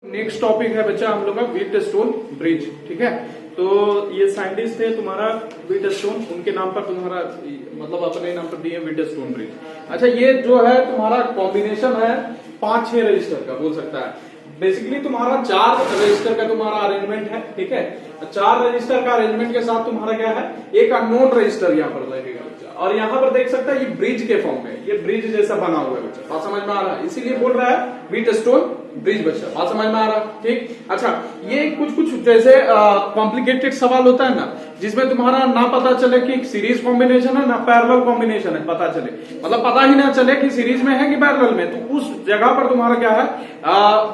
Next topic है बच्चा हम लोग का व्हीटस्टोन ब्रिज। ठीक है, तो ये साइंटिस्ट थे तुम्हारा व्हीटस्टोन, उनके नाम पर तुम्हारा मतलब अपने नाम पर दिए व्हीटस्टोन ब्रिज। अच्छा, ये जो है तुम्हारा कॉम्बिनेशन है 5-6 रजिस्टर का, बोल सकता है। बेसिकली तुम्हारा 4 रजिस्टर का तुम्हारा अरेंजमेंट है। ठीक है, 4 रजिस्टर का अरेंजमेंट के साथ तुम्हारा क्या है, एक अननोन रजिस्टर यहाँ पर लगेगा बच्चा। और यहाँ पर देख सकता है ये ब्रिज के फॉर्म में, ये ब्रिज जैसा बना हुआ है बच्चा। बात समझ में आ रहा है, इसीलिए बोल रहा है व्हीटस्टोन ब्रिज बच्चा। बात समझ में आ रहा है? ठीक। अच्छा, ये कुछ जैसे कॉम्प्लिकेटेड सवाल होता है ना, जिसमें तुम्हारा ना पता चले कि सीरीज कॉम्बिनेशन है ना पैरेलल कॉम्बिनेशन है, पता चले मतलब पता ही ना चले कि सीरीज में है कि पैरेलल में, तो उस जगह पर तुम्हारा क्या है,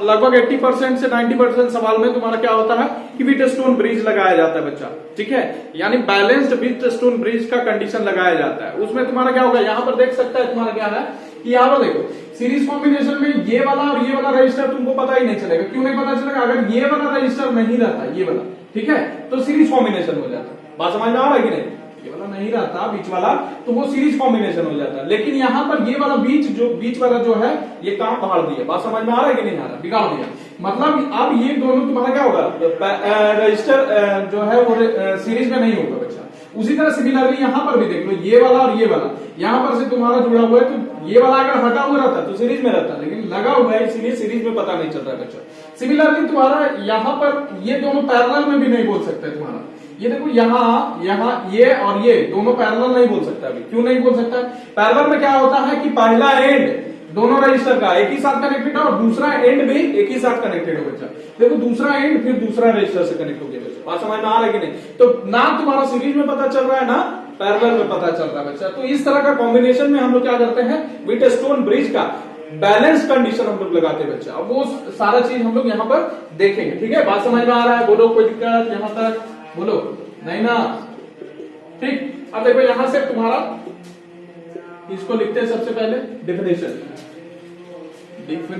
लगभग 80% से 90% सवाल में तुम्हारा क्या होता है कि व्हीटस्टोन ब्रिज लगाया जाता है बच्चा। ठीक है, यानी बैलेंस्ड व्हीटस्टोन ब्रिज का कंडीशन लगाया जाता है। उसमें तुम्हारा क्या होगा, यहाँ पर देख सकता है तुम्हारा क्या है कि यहाँ पर देखो सीरीज कॉम्बिनेशन में ये वाला और ये वाला रजिस्टर तुमको पता ही नहीं चलेगा। क्यों नहीं पता चलेगा? अगर ये वाला रजिस्टर नहीं रहता, ये वाला, ठीक है, तो सीरीज कॉम्बिनेशन हो जाता। बात समझ में आ रहा है कि नहीं? ये वाला नहीं रहता बीच वाला, तो वो सीरीज कॉम्बिनेशन हो जाता है। लेकिन यहाँ पर ये वाला बीच वाला जो है, ये काम फाड़ दिया। बात समझ में आ रहा है कि नहीं आ रहा? बिगाड़ दिया। मतलब अब ये दोनों तुम्हारा क्या होगा, रजिस्टर जो है वो सीरीज में नहीं होगा बच्चा। उसी तरह सिमिलरली यहाँ पर भी देख लो, ये वाला और ये वाला यहाँ पर से तुम्हारा जुड़ा हुआ है, तो ये वाला अगर हटा हुआ रहता तो सीरीज में रहता, लेकिन लगा हुआ है इसीलिए सीरीज में पता नहीं चल रहा है बच्चा। सिमिलरली तुम्हारा यहाँ पर ये दोनों पैरेलल में भी नहीं बोल सकते तुम्हारा। ये देखो यहाँ ये और ये दोनों पैरेलल नहीं बोल सकता अभी। क्यों नहीं बोल सकता? पैरेलल में क्या होता है कि पहला एंड दोनों रजिस्टर का एक ही साथ कनेक्टेड है और दूसरा एंड भी एक ही साथ कनेक्टेड है बच्चा। देखो दूसरा एंड फिर दूसरा रजिस्टर से कनेक्ट हो गया बच्चा। बात समझ में आ रहा है कि नहीं? तो ना तुम्हारा सीरीज में पता चल रहा है ना पैरेलल में पता चल रहा है बच्चा। तो इस तरह का कॉम्बिनेशन में हम लोग क्या करते हैं, व्हीटस्टोन ब्रिज का बैलेंस कंडीशन हम लोग लगाते हैं बच्चा। अब वो सारा चीज हम लोग यहाँ पर देखेंगे। ठीक है, बात समझ में आ रहा है? बोलो कोई दिक्कत यहाँ तक? बोलो नहीं ना? ठीक। अब देखो यहां से तुम्हारा इसको लिखते हैं सबसे पहले डिफिनेशन लिख लो।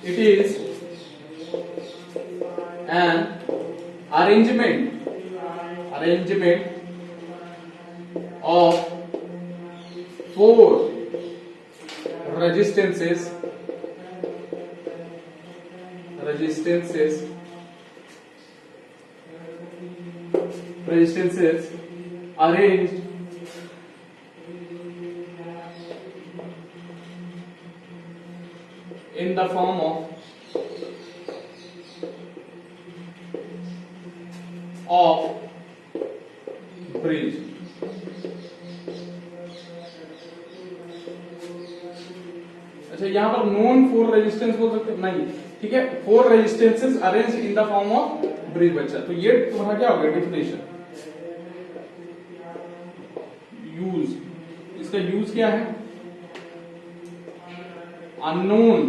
It is an arrangement of 4 resistances arranged in the form of bridge। अच्छा, यहाँ पर नॉन 4 रेजिस्टेंस बोल सकते नहीं, ठीक है, 4 resistances arrange in the form of bridge बच्चा। तो ये तुम्हारा क्या हो गया डिफिनेशन। यूज, इसका यूज क्या है, अननोन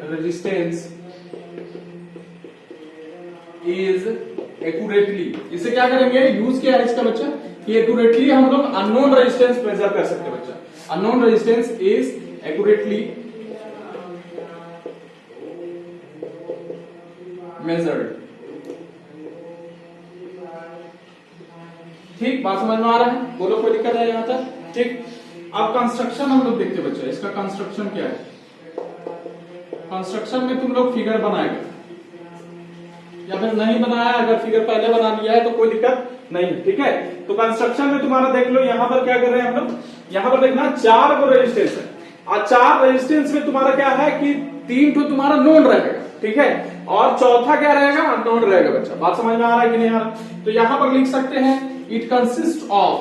रेजिस्टेंस इज एक्यूरेटली, इसे क्या करेंगे, यूज क्या है इसका बच्चा कि एक्यूरेटली हम लोग अननोन रेजिस्टेंस मेजर कर सकते हैं बच्चा। Unknown resistance is accurately measured. ठीक, बात समझ में आ रहा है? बोलो कोई दिक्कत है यहां तक? ठीक। अब कंस्ट्रक्शन हम लोग देखते बच्चा, इसका कंस्ट्रक्शन क्या है। कंस्ट्रक्शन में तुम लोग फिगर बनाएगा या फिर नहीं बनाया, अगर फिगर पहले बना लिया है तो कोई दिक्कत नहीं है। ठीक है, तो कंस्ट्रक्शन में तुम्हारा देख लो, यहाँ पर क्या कर रहे हैं हम लोग, यहाँ पर देखना 4 को रेजिस्टेंस है और 4 रेजिस्टेंस में तुम्हारा क्या है कि 3 तो तुम्हारा नोन रहेगा, ठीक है, और चौथा क्या रहेगा, अननोन रहेगा बच्चा। बात समझ में आ रहा है कि नहीं आ रहा? तो यहाँ पर लिख सकते हैं इट कंसिस्ट ऑफ,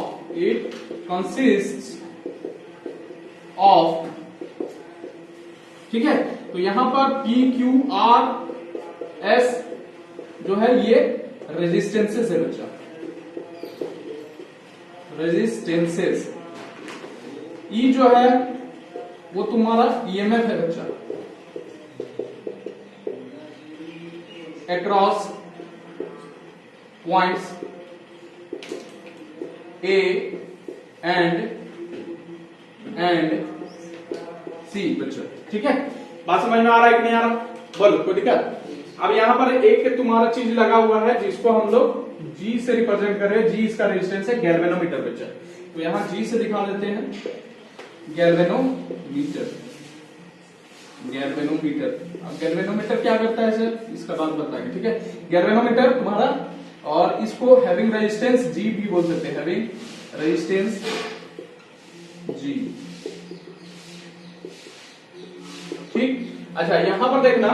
ठीक है, तो यहां पर PQRS जो है ये रेजिस्टेंसेस है बच्चा, रेजिस्टेंसेस। ई जो है वो तुम्हारा EMF है बच्चा, अक्रॉस पॉइंट्स A एंड सी बच्चा। ठीक है, बात समझ में आ रहा है कि नहीं आ रहा? बोलो कोई दिक्कत? अब यहाँ पर एक तुम्हारा चीज लगा हुआ है जिसको हम लोग G से रिप्रेजेंट कर रहे हैं। G इसका रेजिस्टेंस है, गैल्वेनोमीटर बच्चा। तो यहाँ G से दिखा देते हैं, गैल्वेनोमीटर। गैल्वेनोमीटर, अब गैल्वेनोमीटर क्या करता है सर, इसका बात बताएंगे, ठीक है। गैल्वेनोमीटर तुम्हारा, और इसको हैविंग रेजिस्टेंस G भी बोल सकते हैं, हैविंग रेजिस्टेंस G, ठीक। अच्छा यहां पर देखना,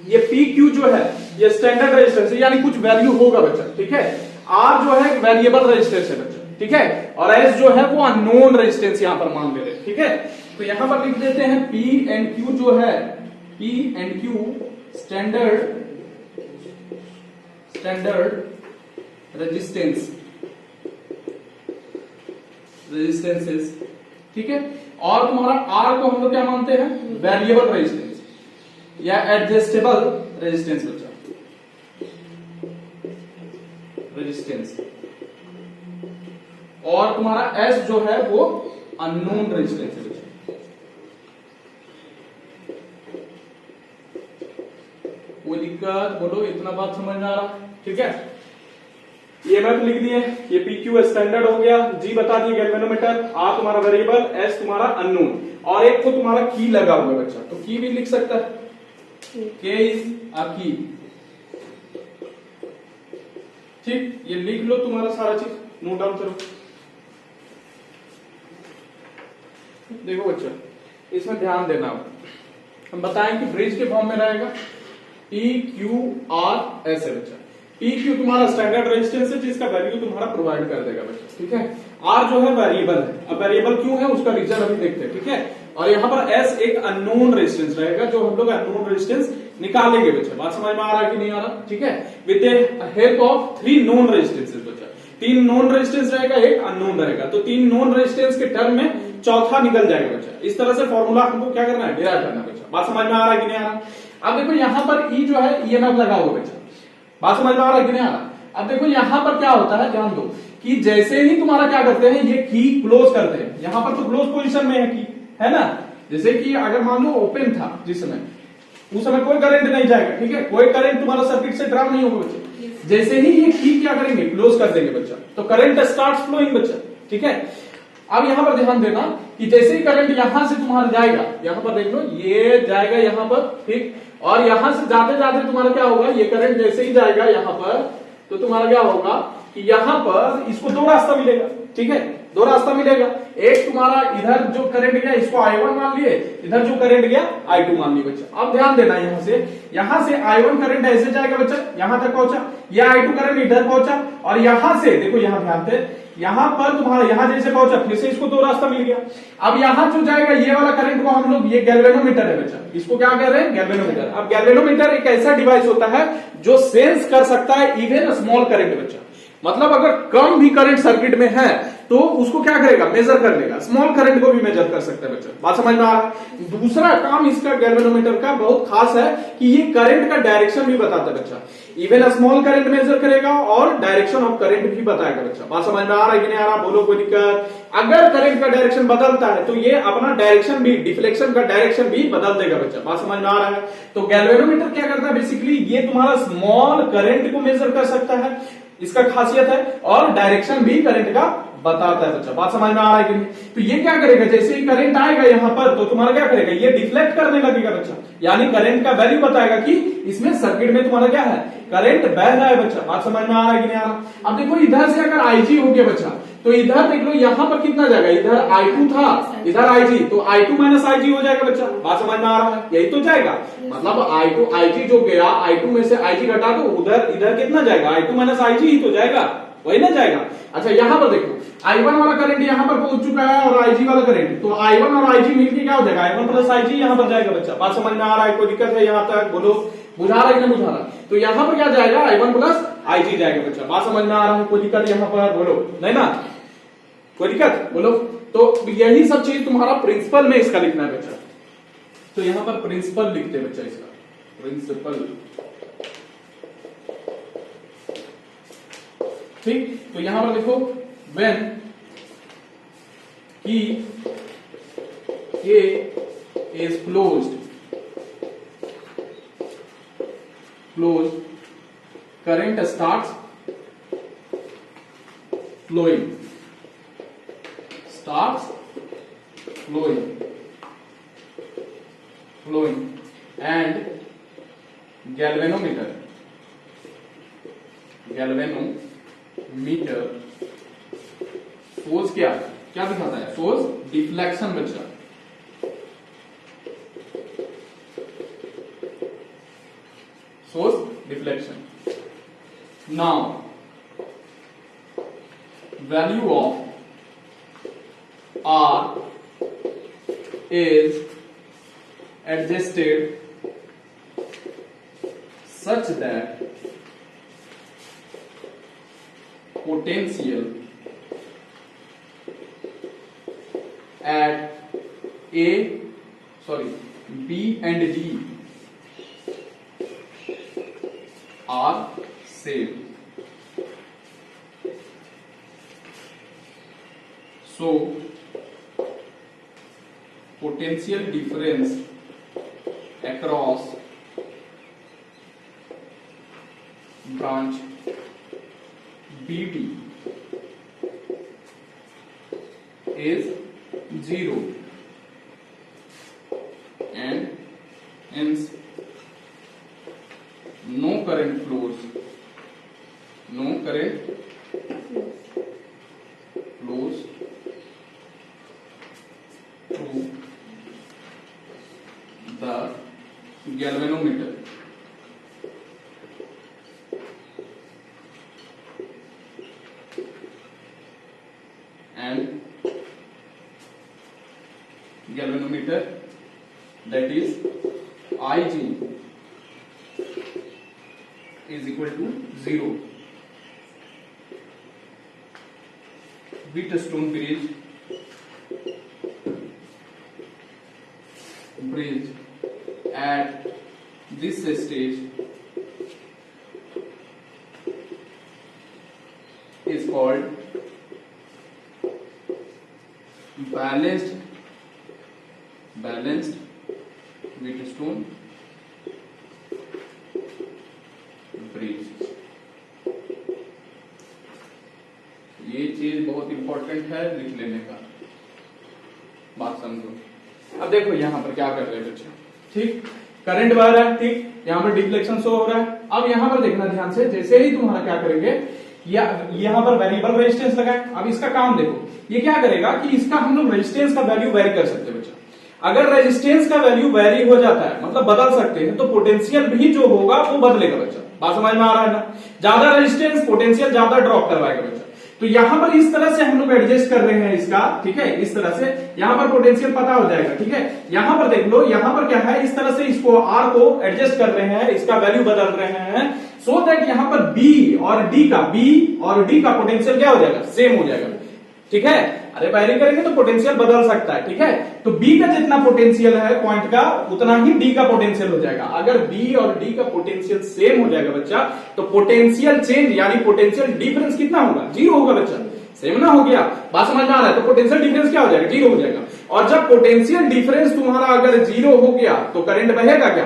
ये PQ जो है ये स्टैंडर्ड रेजिस्टेंस है, यानी कुछ वैल्यू होगा बच्चा, ठीक है। R जो है वेरिएबल रेजिस्टेंस है बच्चा, ठीक है। और S जो है वो अननोन रेजिस्टेंस यहां पर मान ले रहे, ठीक है। तो यहां पर लिख देते हैं P एंड Q जो है, P and Q standard resistances, ठीक है। और तुम्हारा R को हम लोग क्या मानते हैं, वेरिएबल रेजिस्टेंस या एडजस्टेबल रेजिस्टेंस बच्चा, रेजिस्टेंस। और तुम्हारा S जो है वो अननोन रेजिस्टेंस है बच्चा। कोई दिक्कत बोलो, इतना बात समझ में आ रहा, ठीक है। ये मैथ लिख दिए, ये PQ स्टैंडर्ड हो गया, G बता दिए गैल्वेनोमीटर, R तुम्हारा वेरिएबल, S तुम्हारा अननोन, और एक को तुम्हारा की लगा हुआ है बच्चा, तो की भी लिख सकता है, K इज अ की, ठीक। ये लिख लो तुम्हारा सारा चीज, नोट डाउन करो। देखो बच्चा, इसमें ध्यान देना, हम बताएं कि ब्रिज के फॉर्म में रहेगा PQRS है बच्चा। PQ तुम्हारा स्टैंडर्ड रेजिस्टेंस है जिसका वैल्यू तुम्हारा प्रोवाइड कर देगा बच्चा, ठीक है। R जो है वेरिएबल है, अब वेरिएबल क्यों है उसका रीजन अभी देखते हैं, ठीक है। और यहाँ पर S एक अननोन रेजिस्टेंस रहेगा, जो हम लोग अननोन रेजिस्टेंस निकालेंगे बच्चा। बात समझ में आ रहा है कि नहीं आ रहा, ठीक है। With the help of 3 known resistances बच्चा, 3 नोन रेजिस्टेंस रहेगा, एक अननोन रहेगा, तो 3 नोन रेजिस्टेंस के टर्म में चौथा निकल जाएगा बच्चा। इस तरह से फॉर्मूला हमको क्या करना है, डिराइव करना बच्चा। बात समझ में आ रहा है कि नहीं आ रहा। अब देखो यहाँ पर E जो है EMF लगा हुआ बच्चा, बात समझ में आ रहा है कि नहीं आ रहा। अब देखो यहाँ पर क्या होता है, ध्यान दो कि जैसे ही तुम्हारा क्या करते हैं, ये की क्लोज करते हैं, यहाँ पर तो क्लोज पोजीशन में है की, है ना। जैसे कि अगर मान लो ओपन था जिस समय, उस समय कोई करंट नहीं जाएगा, ठीक है, कोई करंट तुम्हारा सर्किट से ड्रा नहीं होगा बच्चा। जैसे ही ये की क्या करेंगे, क्लोज कर देंगे बच्चा, तो करंट स्टार्ट फ्लोइंग बच्चा, ठीक है। अब यहां पर ध्यान देना कि जैसे ही करंट यहां से तुम्हारा जाएगा, यहां पर देख लो ये जाएगा यहां पर, ठीक। और यहां से जाते जाते तुम्हारा क्या होगा, ये करंट जैसे ही जाएगा यहां पर, तो तुम्हारा क्या होगा कि यहां पर इसको 2 रास्ता मिलेगा, ठीक है। 2 रास्ता मिलेगा, एक तुम्हारा इधर जो करंट गया इसको I1 मान लिए, इधर जो करंट गया I2 मान लिए बच्चा। अब ध्यान देना, यहां से I1 करंट ऐसे जाएगा बच्चा, यहां तक पहुंचा, ये I2 करंट इधर पहुंचा, और यहां से देखो, यहां ध्यान दे, यहां पर तुम्हारा यहां जैसे पहुंचा, फिर से इसको 2 रास्ता मिल गया। अब यहां जो जाएगा ये वाला करंट को हम लोग, ये गैल्वेनोमीटर है बच्चा, इसको क्या कह रहे हैं, गैल्वेनोमीटर। अब गैल्वेनोमीटर एक ऐसा डिवाइस होता है जो सेंस कर सकता है इवन स्मॉल करंट बच्चा, मतलब अगर कम भी करंट सर्किट में है तो उसको क्या करेगा, मेजर कर लेगा, स्मॉल करंट को भी मेजर कर सकता है बच्चा। बात समझ में आ रहा है। दूसरा काम इसका गैल्वेनोमीटर का बहुत खास है कि ये करंट का डायरेक्शन भी बताता है बच्चा, इवन स्मॉल करंट मेजर करेगा और डायरेक्शन ऑफ करंट भी बताएगा बच्चा। बात समझ में आ रहा है कि नहीं आ रहा, बोलो कोई दिक्कत। अगर करंट का डायरेक्शन बदलता है तो ये अपना डायरेक्शन भी, डिफ्लेक्शन का डायरेक्शन भी बदल देगा बच्चा। बात समझ में आ रहा है। तो गैल्वेनोमीटर क्या करता है, बेसिकली ये तुम्हारा स्मॉल करंट को मेजर कर सकता है, इसका खासियत है, और डायरेक्शन भी करंट का बताता है बच्चा। बात समझ में आ रहा है कि नहीं। तो ये क्या करेगा, जैसे ही करंट आएगा यहां पर, तो तुम्हारा क्या करेगा, ये डिफ्लेक्ट करने लगेगा बच्चा, यानी करंट का वैल्यू बताएगा कि इसमें सर्किट में तुम्हारा क्या है, करंट बह रहा है बच्चा। बात समझ में आ रहा है कि नहीं आ रहा। अब देखो इधर से अगर IG हो गया बच्चा, तो इधर देख लो यहां पर कितना जाएगा, इधर I2 था, इधर IG, तो I2 माइनस IG हो जाएगा बच्चा। बात समझ में आ रहा है, यही तो जाएगा, मतलब I2 IG जो गया, I2 में से IG घटा दो, उधर इधर कितना जाएगा, I2 माइनस IG ही तो जाएगा, वही ना जाएगा। अच्छा यहां पर देखो I1 वाला करंट यहां पर पहुंच चुका है और IG वाला करंट, तो I1 और IG मिलकर क्या हो जाएगा, I1 प्लस IG यहां पर जाएगा बच्चा। बात समझ में आ रहा है, कोई दिक्कत है यहां तक, बोलो बुझा रहा है कि नहीं बुझा रहा। तो यहां पर क्या जाएगा, I1 प्लस IG जाएगा बच्चा। बात समझ में आ रहा है, कोई दिक्कत यहां पर, बोलो नहीं ना, कोई दिक्कत बोलो। तो यही सब चीज तुम्हारा प्रिंसिपल में इसका लिखना है बच्चा। तो यहां पर प्रिंसिपल लिखते हैं बच्चा, इसका प्रिंसिपल, ठीक। तो यहां पर देखो, when key A is closed, closed, current starts flowing, and galvanometer shows क्या दिखाता है? shows deflection बच्चा, shows deflection. Now value of R is adjusted such that potential at B and D are same. So potential difference across branch BD is 0 and hence no current flows through the galvanometer. And galvanometer, that is Ig is equal to 0. Wheatstone bridge at this stage is called balanced Wheatstone bridge. ये चीज बहुत important है लिख लेने का, बात समझो। अब देखो यहां पर क्या कर रहे हैं बच्चे, ठीक, करंट बह रहा है, ठीक, यहां पर डिफ्लेक्शन शो हो रहा है। अब यहां पर देखना ध्यान से, जैसे ही तुम्हारा क्या करेंगे, यहां पर वेरिएबल रेजिस्टेंस लगाए। अब इसका काम देखो, ये क्या करेगा कि इसका हम लोग रेजिस्टेंस का वैल्यू वेरी कर सकते हैं बच्चा। अगर रेजिस्टेंस का वैल्यू वेरी हो जाता है, मतलब बदल सकते हैं, तो पोटेंशियल भी जो होगा वो बदलेगा बच्चा। बात समझ में आ रहा है ना? ज्यादा रेजिस्टेंस पोटेंशियल ज्यादा ड्रॉप करवाएगा बच्चा। तो यहां पर इस तरह से हम लोग एडजस्ट कर रहे हैं इसका, ठीक है, इस तरह से यहां पर पोटेंशियल पता हो जाएगा, ठीक है। यहां पर देख लो, यहां पर क्या है, इस तरह से इसको आर को एडजस्ट कर रहे हैं, इसका वैल्यू बदल रहे हैं, सो दैट यहां पर बी और डी का पोटेंशियल क्या हो जाएगा, सेम हो जाएगा, ठीक है। अरे वेरी करेंगे तो पोटेंशियल बदल सकता है, ठीक है। तो बी का जितना पोटेंशियल है पॉइंट का, उतना ही डी का पोटेंशियल हो जाएगा। अगर बी और डी का पोटेंशियल सेम हो जाएगा बच्चा, तो पोटेंशियल चेंज यानी पोटेंशियल डिफरेंस कितना होगा, 0 होगा बच्चा। सेम ना हो गया, बात समझ में आ रहा है? तो पोटेंशियल डिफरेंस क्या हो जाएगा, 0 हो जाएगा। और जब पोटेंशियल डिफरेंस तुम्हारा अगर 0 हो गया तो करंट बहेगा क्या,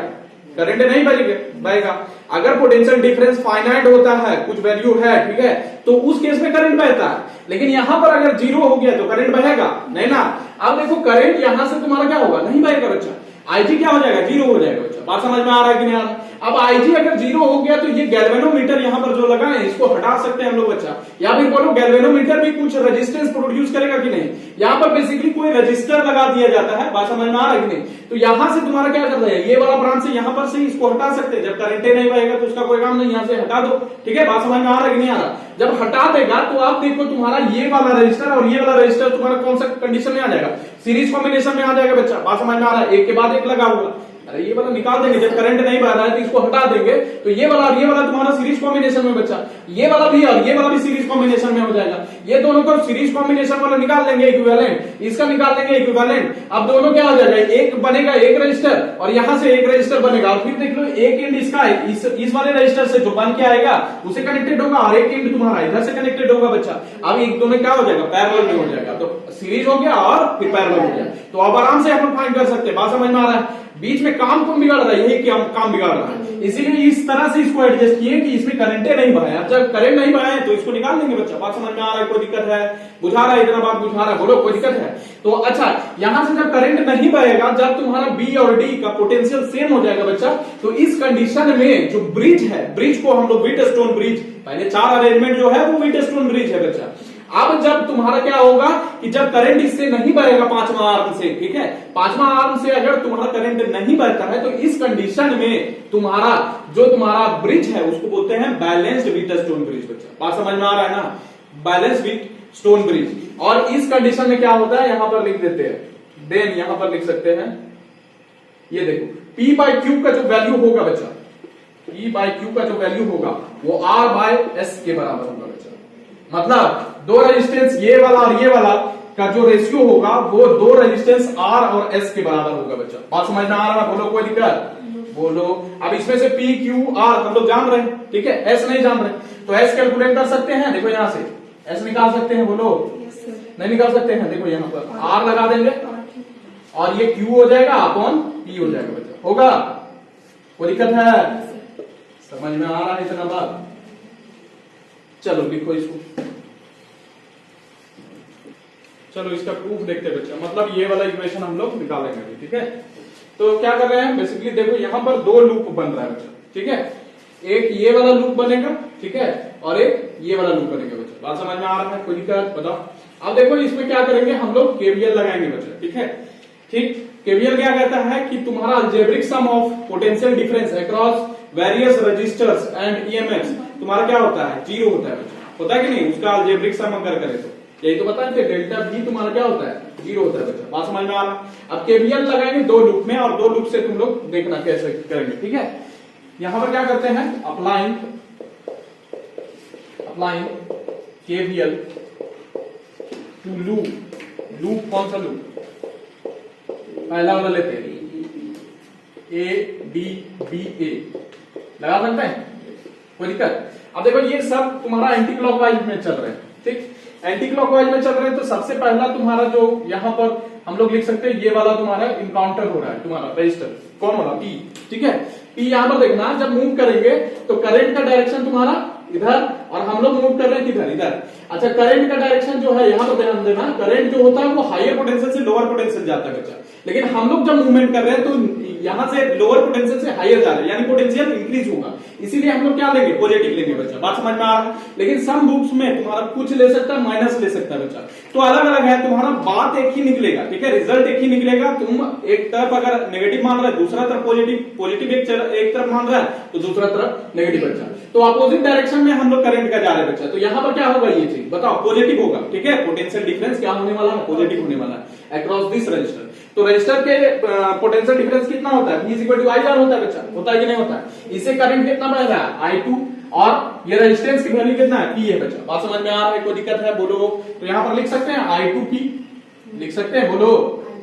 करंट नहीं बहेगा। अगर पोटेंशियल डिफरेंस फाइनाइट होता है, कुछ वैल्यू है, ठीक है, तो उस केस में करंट बहता है। लेकिन यहां पर अगर 0 हो गया तो करंट बहेगा नहीं ना। अब देखो करंट यहां से तुम्हारा क्या होगा, नहीं बहेगा बच्चा। आईजी क्या हो जाएगा, 0 हो जाएगा बच्चा। बात समझ में आ रहा है कि नहीं आ रहा? अब आईजी अगर 0 हो गया तो ये गैल्वेनोमीटर यहां पर जो लगा है, इसको हटा सकते हैं हम लोग बच्चा। या फिर बोलो गैल्वेनोमीटर भी कुछ रेजिस्टेंस प्रोड्यूस करेगा कि नहीं। यहां पर बेसिकली कोई रजिस्टर लगा दिया जाता है, बात समझ में आ रहा है कि नहीं। तो यहां से तुम्हारा क्या कर रहा है, ये वाला ब्रांच से यहां पर से इसको हटा सकते हैं। जब करंट नहीं बहेगा तो उसका कोई काम नहीं, यहां से हटा दो, ठीक है। बात समझ में आ रहा है कि नहीं आ रहा? जब हटा देगा तो आप देखो तुम्हारा ये वाला रजिस्टर और ये वाला रजिस्टर तुम्हारा कौन सा कंडीशन में आ जाएगा, सीरीज कॉम्बिनेशन में आ जाएगा बच्चा। बात समझ में आ रहा है? एक के बाद एक लगा होगा। अरे ये वाला निकाल देंगे, जब करंट नहीं बह रहा है तो इसको हटा देंगे, तो ये वाला और ये वाला तुम्हारा सीरीज कॉम्बिनेशन में बच्चा। ये वाला भी और ये वाला भी सीरीज कॉम्बिनेशन में हो जाएगा। ये दोनों को सीरीज कॉम्बिनेशन वाला निकाल लेंगे इक्विवेलेंट, इसका निकाल लेंगे इक्विवेलेंट। अब दोनों क्या हो जाएगा, एक बनेगा एक रजिस्टर और यहां से एक रजिस्टर बनेगा, और फिर देख लो एक एंड इसका इस वाले रजिस्टर से जो बन के आएगा उसे कनेक्टेड होगा और एक एंड तुम्हारा इधर से कनेक्टेड होगा बच्चा। अब एक दोनों क्या हो जाएगा, पैरेलल में हो जाएगा, तो सीरीज हो गया और फिर पैरेलल हो गया। तो अब आराम से हम फाइंड कर सकते हैं, बात समझ में आ रहा है। बीच में काम कौन बिगाड़ रहा है, यही काम बिगाड़ रहा है, इसीलिए इस तरह से इसको एडजस्ट किए कि इसमें करंटे नहीं बहाए। अब जब करंट नहीं बहाए तो इसको निकाल देंगे बच्चा, बात समझ में आ रहा है, कोई दिक्कत है, बुझा रहा है, इतना बात बुझा रहा है, बोलो कोई दिक्कत है। तो अच्छा यहां से जब करंट नहीं बहेगा, जब तुम्हारा बी और डी का पोटेंशियल सेम हो जाएगा बच्चा, तो इस कंडीशन में जो ब्रिज है, ब्रिज को हम लोग व्हीटस्टोन ब्रिज, पहले 4 अरेंजमेंट जो है वो व्हीटस्टोन ब्रिज है बच्चा। अब जब तुम्हारा क्या होगा कि जब करंट इससे नहीं बहेगा 5वां आर्म से, ठीक है, 5वां आर्म से अगर तुम्हारा करंट नहीं बहता है तो इस कंडीशन में तुम्हारा जो तुम्हारा ब्रिज है उसको बोलते हैं बैलेंस्ड व्हीटस्टोन ब्रिज बच्चा, बात समझ में आ रहा है ना, बैलेंस्ड व्हीटस्टोन ब्रिज। और इस कंडीशन में क्या होता है, यहां पर लिख देते हैं, देन यहां पर लिख सकते हैं, ये देखो P बाई क्यू का जो वैल्यू होगा बच्चा, P बाई क्यू का जो वैल्यू होगा वो R बाय S के बराबर होगा बच्चा। मतलब दो रेजिस्टेंस ये वाला और ये वाला का जो रेशियो होगा वो दो रेजिस्टेंस R और S के बराबर होगा बच्चा, बात समझ में आ रहा है, बोलो कोई दिक्कत, बोलो। अब इसमें से P Q R हम लोग जान रहे हैं, ठीक है, S नहीं जान रहे, तो S कैलकुलेट कर सकते हैं, देखो यहां से S निकाल सकते हैं, बोलो नहीं निकाल सकते हैं, देखो यहां पर R लगा देंगे और ये Q हो जाएगा अपॉन P हो जाएगा बच्चा, होगा, कोई दिक्कत है, समझ में आ रहा है इतना बात। चलो लिखो इसको, चलो इसका प्रूफ देखते हैं बच्चा, मतलब ये वाला इक्वेशन हम लोग निकालेंगे अभी, ठीक है। तो क्या कर रहे हैं, बेसिकली देखो यहां पर दो लूप बन रहा है बच्चा, ठीक है, एक ये वाला लूप बनेगा, ठीक है, और एक ये वाला लूप बनेगा बच्चा, बात समझ में आ रहा है, कोई दिक्कत बताओ। अब देखो इसमें क्या करेंगे, हम लोग केवीएल लगाएंगे बच्चा, ठीक है, ठीक। केवीएल क्या कहता है कि तुम्हारा algebraic sum of potential difference across various registers and EMF तुम्हारा क्या होता है, 0 होता है बच्चा, होता है कि नहीं, उसका अलजेब्रिक सम अगर करें तो यही तो बताए थे, डेल्टा भी तुम्हारा क्या होता है, 0 होता है बच्चा, बात समझ में आ रहा। अब केवीएल लगाएंगे दो लूप में और दो लूप से तुम लोग देखना कैसे करेंगे, ठीक है। यहां पर क्या करते हैं, applying KVL to loop, loop कौन सा लूप, पहला वाला लेते हैं ADBA, लगा सकते हैं, कोई दिक्कत। अब देखो ये सब तुम्हारा एंटी क्लॉकवाइज में चल रहे हैं, ठीक, एंटी क्लॉकवाइज में चल रहे हैं, तो सबसे पहला तुम्हारा जो यहां पर हम लोग लिख सकते हैं, ये वाला तुम्हारा इनकाउंटर हो रहा है, तुम्हारा रजिस्टर कौन वाला, P, ठीक है। P यहां पर देखना, जब मूव करेंगे तो करंट का डायरेक्शन तुम्हारा इधर और हम लोग मूव कर रहे हैं किधर, इधर। अच्छा करंट का डायरेक्शन जो है यहां पर ध्यान देना, करंट जो होता है वो हायर पोटेंशियल से लोअर पोटेंशियल जाता है बच्चा, लेकिन हम लोग जब मूवमेंट कर रहे हैं तो यहां से लोअर पोटेंशियल से हायर जा रहे हैं, यानी पोटेंशियल इंक्रीज होगा, इसीलिए हम लोग क्या लेंगे, पॉजिटिव लेंगे बच्चा, बात समझ में आ रहा है। लेकिन सम बुक्स में तुम्हारा कुछ ले सकता है, माइनस ले सकता है बच्चा, तो अलग अलग है, तुम्हारा बात एक ही निकलेगा, ठीक है, रिजल्ट एक ही निकलेगा। तुम एक तरफ अगर नेगेटिव मान रहा है, दूसरा तरफ पॉजिटिव, पॉजिटिव एक तरफ मान रहा है तो दूसरा तरफ नेगेटिव बच्चा, तो अपोजिट डायरेक्शन में हम लोग करंट का जा रहे हैं बच्चा, तो यहां पर क्या होगा, ये चीज बताओ, पॉजिटिव होगा, ठीक है, पोटेंशियल डिफरेंस क्या होने वाला है, पॉजिटिव होने वाला है अक्रॉस दिस रजिस्टर। तो रजिस्टर के पोटेंशियल डिफरेंस कितना होता है, V इक्वल टू IR होता है बच्चा, होता है कि नहीं होता है, इससे करंट कितना बढ़ रहा है, I2, और ये रेजिस्टेंस की वैल्यू कितना है, P है बच्चा, बात समझ में आ रहा है, कोई दिक्कत है, बोलो। तो यहां पर लिख सकते हैं I2P, लिख सकते हैं, बोलो,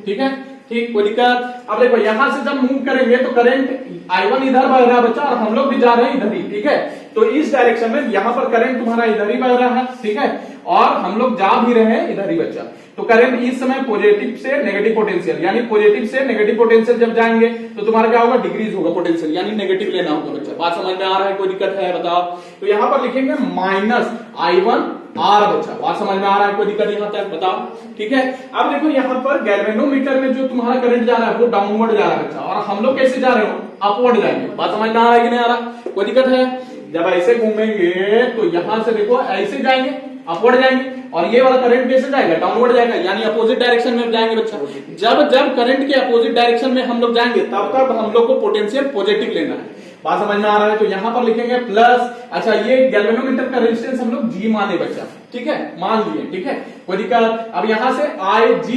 ठीक है, ठीक, कोई दिक्कत। अब देखो यहां से जब मूव करेंगे तो करंट I1 इधर बह रहा है बच्चा और हम लोग भी जा रहे हैं इधर ही, ठीक है, तो इस डायरेक्शन में यहां पर करंट तुम्हारा इधर ही बह रहा है, ठीक है, और हम लोग जा भी रहे हैं इधर ही बच्चा, तो करंट इस समय पॉजिटिव से नेगेटिव पोटेंशियल, यानी पॉजिटिव से नेगेटिव पोटेंशियल जब जाएंगे तो तुम्हारा क्या होगा, डिक्रीज होगा पोटेंशियल, यानी नेगेटिव लेना होगा बच्चा, बात समझ में आ रहा है, कोई दिक्कत है बताओ। तो यहां पर लिखेंगे माइनस I1 R बच्चा, बात समझ में आ रहा है, कोई दिक्कत यहां तक बताओ, ठीक है। अब देखो यहां पर गैल्वेनोमीटर में जो तुम्हारा करंट जा रहा है वो डाउनवर्ड जा रहा है बच्चा, और हम लोग कैसे जा रहे हो, अपवर्ड जाएंगे, बात समझ में आ रहा है कि नहीं आ रहा, कोई दिक्कत है। जब ऐसे घूमेंगे तो यहां से देखो ऐसे जाएंगे, अपवर्ड जाएंगे, और ये वाला करंट कैसे जाएगा, डाउनवर्ड जाएगा, यानी अपोजिट डायरेक्शन में जाएंगे बच्चा। जब जब करंट के अपोजिट डायरेक्शन में हम लोग जाएंगे तब तब हम लोग को पोटेंशियल पॉजिटिव लेना है, बात समझ में आ रहा है। तो यहां पर लिखेंगे प्लस, अच्छा ये गैल्वेनोमीटर का रेजिस्टेंस हम लोग G माने बच्चा, ठीक है, मान लिए, ठीक है, कोई दिक्कत। अब यहां से IG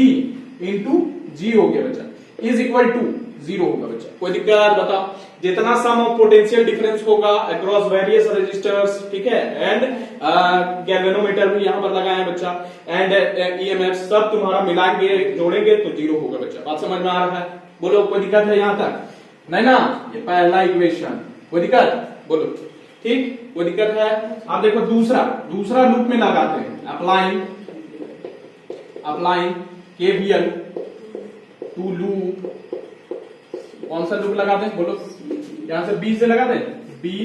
इंटू G हो गया बच्चा, इज इक्वल टू जीरो होगा बच्चा। कोई दिक्कत बताओ? जितना सम ऑफ पोटेंशियल डिफरेंस होगा अक्रॉस वेरियस रेजिस्टर्स, ठीक है, एंड गैल्वेनोमीटर भी यहाँ पर लगाए हैं बच्चा, एंड ईएमएफ सब तुम्हारा मिलाएंगे जोड़ेंगे तो जीरो होगा बच्चा। बात समझ में आ रहा है? बोलो कोई दिक्कत है यहाँ तक? नहीं ना? ये पहला इक्वेशन, कोई दिक्कत? बोलो ठीक, कोई दिक्कत है? आप देखो दूसरा लूप में लगाते हैं, अप्लाइंग केवीएल टू लूप। कौन सा लूप लगाते हैं बोलो? यहां से बी से लगाते हैं, बी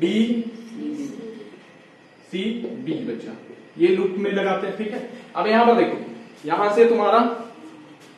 डी सी बी बच्चा, ये लूप में लगाते हैं, ठीक है। अब यहां पर देखो, यहां से तुम्हारा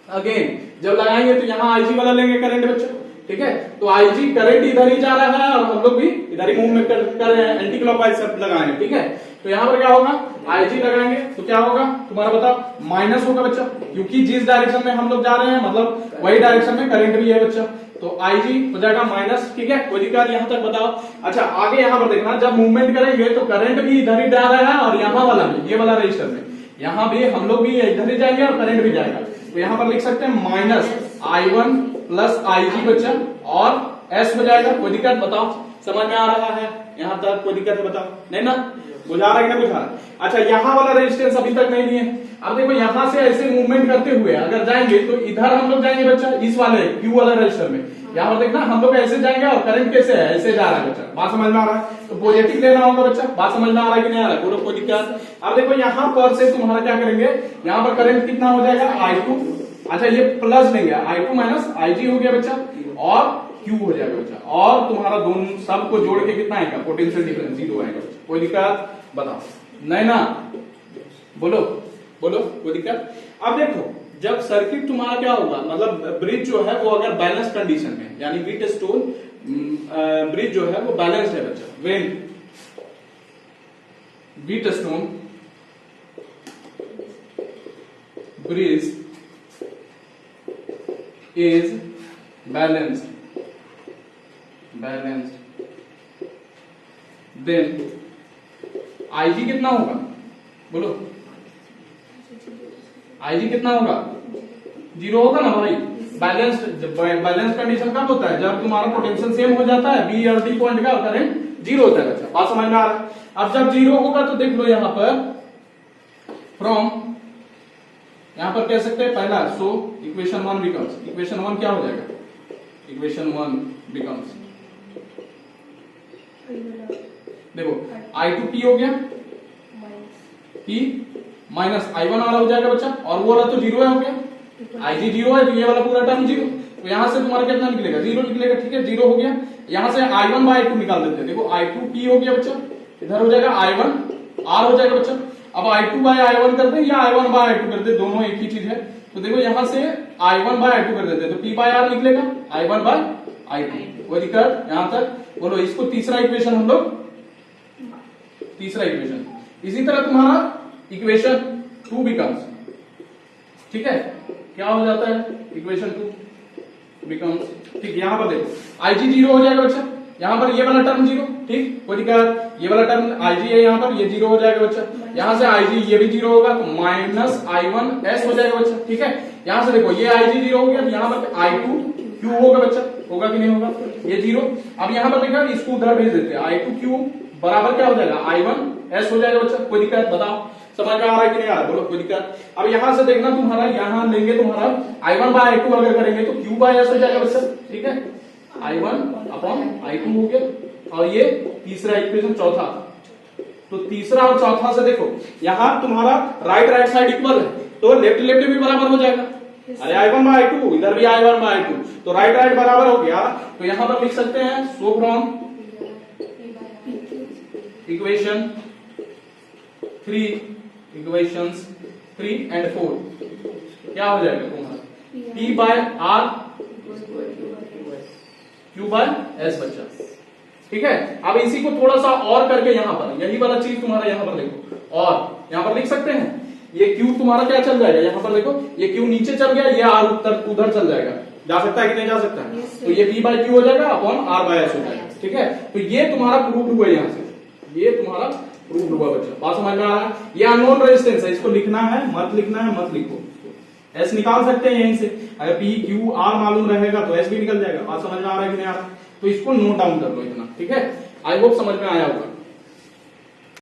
अगेन जब लगाएंगे तो यहां आईजी वाला लेंगे करंट बच्चा, ठीक है। तो आईजी करंट इधर ही जा रहा है और हम लोग भी इधर ही मूवमेंट कर रहे हैं, एंटी क्लॉकवाइज सब लगाए हैं, ठीक है। तो यहां पर क्या होगा, आईजी लगाएंगे तो क्या होगा तुम्हारा बताओ? माइनस होगा बच्चा, क्योंकि जिस डायरेक्शन में हम लोग जा रहे हैं मतलब वही डायरेक्शन में करंट भी है बच्चा, तो आईजी हो जाएगा माइनस, ठीक है। कोई दिक्कत यहाँ तक बताओ? अच्छा आगे यहाँ पर देखना, जब मूवमेंट करेंगे तो करंट भी इधर ही जा रहा है और यहाँ वाला भी, ये वाला रजिस्टर में यहाँ भी हम लोग भी इधर ही जाएंगे और करंट भी जाएगा। तो यहाँ पर लिख सकते हैं माइनस I1 प्लस IG बच्चा और S हो जाएगा। कोई दिक्कत बताओ? समझ में आ रहा है यहाँ तक? कोई दिक्कत है बताओ? नहीं ना? बुझा रहा है कि नहीं बुझा रहा? अच्छा यहाँ वाला रेजिस्टेंस अभी तक नहीं दिए। अब देखो यहाँ से ऐसे मूवमेंट करते हुए अगर जाएंगे तो इधर हम लोग जाएंगे बच्चा, इस वाले Q वाला रजिस्टर में। यहाँ पर देखना हम लोग ऐसे जाएंगे और करंट कैसे है, ऐसे जा रहा है बच्चा। बात समझ में आ रहा है? तो पॉजिटिव लेना होगा बच्चा। बात समझ में आ रहा है कि नहीं आ रहा है? बोलो कोई दिक्कत? अब देखो यहाँ पर से तुम्हारा क्या करेंगे, यहाँ पर करंट कितना हो जाएगा I2। अच्छा ये प्लस लेंगे, I2 माइनस IG हो गया बच्चा और Q हो जाएगा बच्चा, और तुम्हारा दोनों सबको जोड़ के कितना आएगा, पोटेंशियल डिफरेंस जीरो आएगा बच्चा। कोई दिक्कत बताओ? नहीं ना? बोलो बोलो कोई दिक्कत? अब देखो जब सर्किट तुम्हारा क्या होगा, मतलब ब्रिज जो है वो अगर बैलेंस कंडीशन में, यानी व्हीटस्टोन ब्रिज जो है वो बैलेंस्ड है बच्चा, when Wheatstone bridge is balanced then IG कितना होगा बोलो? IG कितना होगा? जीरो होगा ना भाई। बैलेंस कंडीशन कब होता है? जब तुम्हारा पोटेंशियल सेम हो जाता है, बी और डी पॉइंट का करंट जीरो होता है बच्चा। बात समझ में आ रहा है? अब जब जीरो होगा तो देख लो यहां पर फ्रॉम, यहां पर कह सकते हैं पहला, सो इक्वेशन 1 बिकम्स, इक्वेशन 1 क्या हो जाएगा? इक्वेशन 1 बिकम्स, देखो I2P हो गया, P माइनस I1 वाला हो जाएगा बच्चा, और वो वाला तो जीरो है हो गया, IG जीरो है तो ये वाला पूरा टर्म जीरो। तो यहां से तुम्हारा कितना निकलेगा? जीरो निकलेगा, ठीक है, जीरो हो गया। यहां से I1 बाय I2 निकाल देते हैं, देखो I2P हो गया बच्चा, इधर हो जाएगा I1 R हो जाएगा बच्चा। अब I2 बाय I1 करते हैं या I1 बाय I2 करते हैं, दोनों एक ही चीज है। तो देखो यहां से I1 बाय I2 कर देते हैं तो P बाय R निकलेगा, I1 बाय I2। कोई दिक्कत यहां तक? बोलो इसको तीसरा इक्वेशन हम लोग, तीसरा इक्वेशन। इसी तरह तुम्हारा इक्वेशन 2 बिकम्स, ठीक है, क्या हो जाता है? इक्वेशन 2 बिकम्स, ठीक, यहां पर देखो IG जीरो हो जाएगा बच्चा, यहां पर ये वाला टर्म जीरो, ठीक, कोई दिक्कत? ये वाला टर्म IG है यहां पर, ये जीरो हो जाएगा बच्चा। यहां से IG ये भी जीरो होगा तो माइनस I1 S हो जाएगा बच्चा, ठीक है। यहां से देखो ये IG जीरो हो गया, यहां पर I2 Q होगा बच्चा, होगा कि नहीं होगा? ये जीरो। अब यहां पर देखा इसको उधर भेज देते हैं, I2 Q बराबर क्या हो जाएगा? I1 S हो जाएगा बच्चा। कोई दिक्कत बताओ? समझ में आ रहा है कि नहीं आ रहा है? बोलो कोई दिक्कत? अब यहां से देखना तुम्हारा, यहां लेंगे तुम्हारा I1 बाय I2 अगर करेंगे तो Q बाय S हो जाएगा बच्चा, ठीक है, I1 अपॉन I2 हो गया। और ये तीसरा इक्वेशन चौथा, तो तीसरा और चौथा से देखो यहां तुम्हारा राइट साइड इक्वल है तो लेफ्ट भी बराबर हो जाएगा। अरे I1 बाय I2, इधर भी I1 बाय I2, तो राइट बराबर हो गया। तो यहां पर लिख सकते हैं सो फ्रॉम इक्वेशन 3 एंड 4 क्या हो जाएगा तुम्हारा? P by R Q by S बच्चा, ठीक है। अब इसी को थोड़ा सा और करके यहां पर यही वाला चीज तुम्हारा यहां पर देखो, और यहां पर लिख सकते हैं ये Q तुम्हारा क्या चल जाएगा, यहां पर देखो ये Q नीचे चल गया, ये R उधर चल जाएगा, जा सकता है कि नहीं जा सकता है? तो ये P बाय Q हो जाएगा अपॉन R बाय S हो जाएगा, ठीक है। तो ये तुम्हारा प्रूव हुआ, यहां से ये तुम्हारा प्रूव हुआ बच्चा। बात समझ में आ रहा है? ये अननोन रेजिस्टेंस है, इसको लिखना है मत लिखना है मत लिखो, एस निकाल सकते हैं यहीं से, अगर पी क्यू आर मालूम रहेगा तो एस भी निकल जाएगा। बात समझ में आ रहा है कि नहीं आ रहा? तो इसको नोट डाउन कर लो इतना, ठीक है। आई होप समझ में आया होगा।